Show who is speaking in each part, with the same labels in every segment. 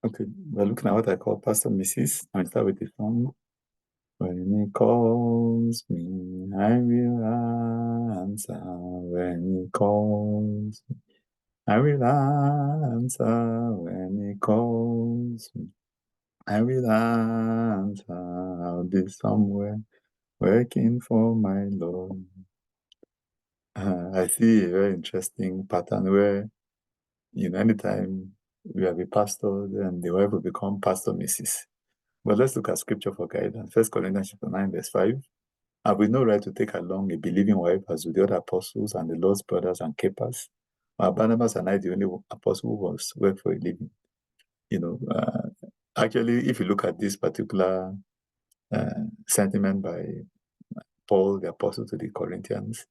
Speaker 1: Okay, we're looking at what I call Pastor Mrs. I start with the song. When he calls me, I will answer. When he calls me, I will answer. When he calls me, I will answer. I'll be somewhere working for my Lord. I see a very interesting pattern where, anytime we have a pastor, then the wife will become Pastor Mrs. But let's look at scripture for guidance. 1 Corinthians chapter 9, verse 5. Have we no right to take along a believing wife as with the other apostles and the Lord's brothers and keepers? Barnabas and I, the only apostle who was work for a living. Actually, if you look at this particular sentiment by Paul, the apostle to the Corinthians,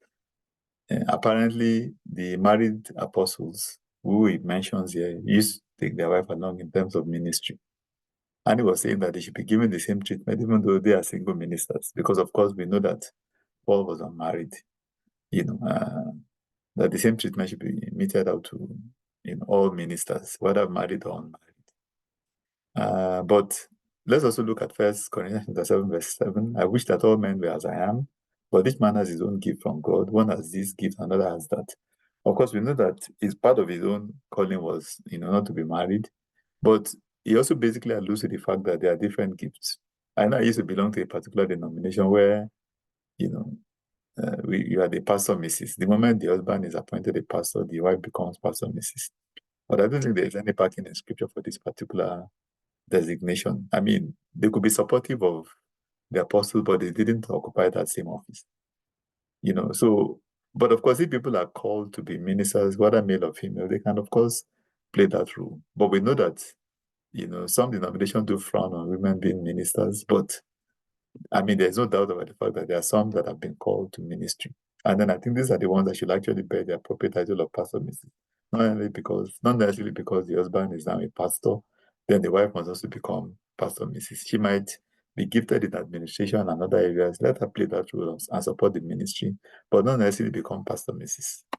Speaker 1: apparently the married apostles who he mentions here used to take their wife along in terms of ministry. And he was saying that they should be given the same treatment, even though they are single ministers, because of course we know that Paul was unmarried. That the same treatment should be meted out to all ministers, whether married or unmarried. But let's also look at 1 Corinthians 7, verse 7. I wish that all men were as I am, but each man has his own gift from God. One has this gift, another has that. Of course, we know that his part of his own calling was, not to be married, but he also basically alludes to the fact that there are different gifts. I know I used to belong to a particular denomination where, you are the pastor Mrs. The moment the husband is appointed a pastor, the wife becomes pastor Mrs. But I don't think there's any backing in scripture for this particular designation. I mean, they could be supportive of the apostle, but they didn't occupy that same office. So, but of course, if people are called to be ministers, whether male or female, they can, of course, play that role. But we know that, some denominations do frown on women being ministers, but I mean, there's no doubt about the fact that there are some that have been called to ministry. And then I think these are the ones that should actually bear the appropriate title of pastor Mrs. Not necessarily because the husband is now a pastor, then the wife must also become pastor Mrs. She might be gifted in administration and other areas. Let her play that role and support the ministry, but not necessarily become pastor Mrs.